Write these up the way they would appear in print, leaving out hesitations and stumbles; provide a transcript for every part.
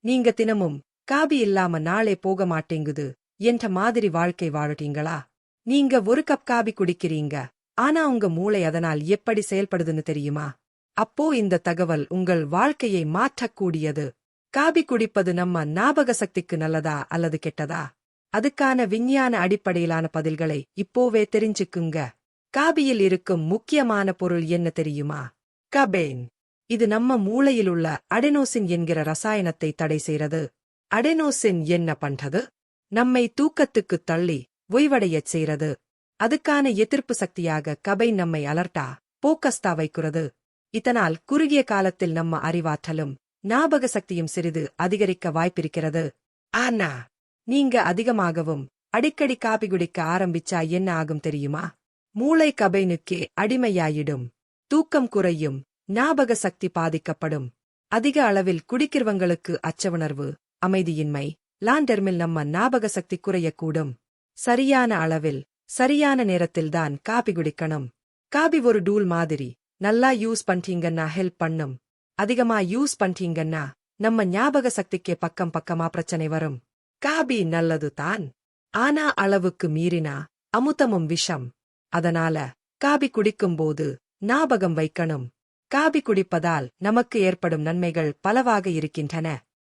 நீங்க தினமும் காபி இல்லாம நாளே போக மாட்டேங்குது என்ற மாதிரி வாழ்க்கை வாழட்டீங்களா? நீங்க ஒரு கப் காபி குடிக்கிறீங்க, ஆனா உங்க மூளை அதனால் எப்படி செயல்படுதுன்னு தெரியுமா? அப்போ இந்த தகவல் உங்கள் வாழ்க்கையை மாற்றக்கூடியது. காபி குடிப்பது நம்ம ஞாபக சக்திக்கு நல்லதா அல்லது கெட்டதா? அதுக்கான விஞ்ஞான அடிப்படையிலான பதில்களை இப்போவே தெரிஞ்சுக்குங்க. காபியில் இருக்கும் முக்கியமான பொருள் என்ன தெரியுமா? கபேன். இது நம்ம மூளையிலுள்ள அடெனோசின் என்கிற ரசாயனத்தை தடை செய்கிறது. அடெனோசின் என்ன பண்றது? நம்மை தூக்கத்துக்குத் தள்ளி ஓய்வடையச் செய்றது. அதுக்கான எதிர்ப்பு சக்தியாக கபைன் நம்மை அலர்ட்டா போக்கஸ்தா வைக்கிறது. இதனால் குறுகிய காலத்தில் நம்ம அறிவாற்றலும் ஞாபக சக்தியும் சிறிது அதிகரிக்க வாய்ப்பிருக்கிறது. ஆனா நீங்க அதிகமாகவும் அடிக்கடி காபி குடிக்க ஆரம்பிச்சா என்ன ஆகும் தெரியுமா? மூளை கபைனுக்கே அடிமையாயிடும். தூக்கம் குறையும், ஞாபக சக்தி பாதிக்கப்படும். அதிக அளவில் குடிக்கிறவங்களுக்கு அச்சவுணர்வு, அமைதியின்மை, லாண்டெர்மில் நம்ம ஞாபக சக்தி குறையக்கூடும். சரியான அளவில் சரியான நேரத்தில்தான் காபி குடிக்கணும். காபி ஒரு டூல் மாதிரி, நல்லா யூஸ் பண்றீங்கன்னா ஹெல்ப் பண்ணும். அதிகமா யூஸ் பண்றீங்கன்னா நம்ம ஞாபக சக்திக்கே பக்கம் பக்கமா பிரச்சனை வரும். காபி நல்லது தான், ஆனா அளவுக்கு மீறினா அமுதமும் விஷம். அதனால காபி குடிக்கும்போது ஞாபகம் வைக்கணும். காபி குடிப்பதால் நமக்கு ஏற்படும் நன்மைகள் பலவாக இருக்கின்றன.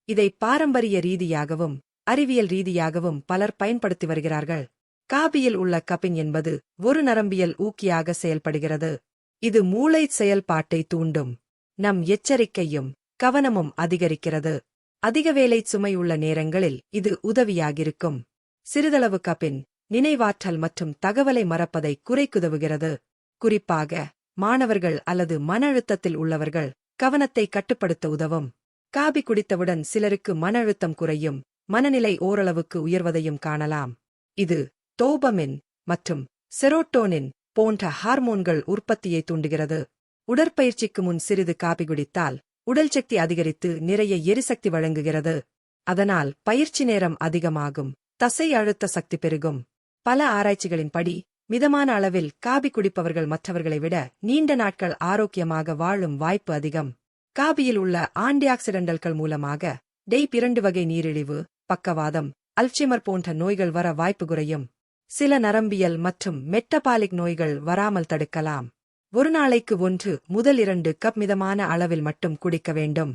இதை பாரம்பரிய ரீதியாகவும் அறிவியல் ரீதியாகவும் பலர் பயன்படுத்தி வருகிறார்கள். காபியில் உள்ள கபின் என்பது ஒரு நரம்பியல் ஊக்கியாக செயல்படுகிறது. இது மூளை செயல்பாட்டை தூண்டும். நம் எச்சரிக்கையும் கவனமும் அதிகரிக்கிறது. அதிக வேலை சுமையுள்ள நேரங்களில் இது உதவியாகிருக்கும். சிறிதளவு கபின் நினைவாற்றல் மற்றும் தகவலை மறப்பதை குறைக்குதவுகிறது. குறிப்பாக மாணவர்கள் அல்லது மன அழுத்தத்தில் உள்ளவர்கள் கவனத்தை கட்டுப்படுத்த உதவும். காபி குடித்தவுடன் சிலருக்கு மன அழுத்தம் குறையும், மனநிலை ஓரளவுக்கு உயர்வதையும் காணலாம். இது டோபமின் மற்றும் செரோட்டோனின் போன்ற ஹார்மோன்கள் உற்பத்தியை தூண்டுகிறது. உடற்பயிற்சிக்கு முன் சிறிது காபி குடித்தால் உடல் சக்தி அதிகரித்து நிறைய எரிசக்தி வழங்குகிறது. அதனால் பயிற்சி நேரம் அதிகமாகும், தசை அழுத்த சக்தி பெருகும். பல ஆராய்ச்சிகளின்படி மிதமான அளவில் காபி குடிப்பவர்கள் மற்றவர்களை விட நீண்ட நாட்கள் ஆரோக்கியமாக வாழும் வாய்ப்பு அதிகம். காபியில் உள்ள ஆன்டிஆக்சிடென்டல்கள் மூலமாக டைப் 2 வகை நீரிழிவு, பக்கவாதம், அல்சைமர் போன்ற நோய்கள் வர வாய்ப்பு குறையும். சில நரம்பியல் மற்றும் மெட்டபாலிக் நோய்கள் வராமல் தடுக்கலாம். ஒரு நாளைக்கு 1 முதல் 2 கப் மிதமான அளவில் மட்டும் குடிக்க வேண்டும்.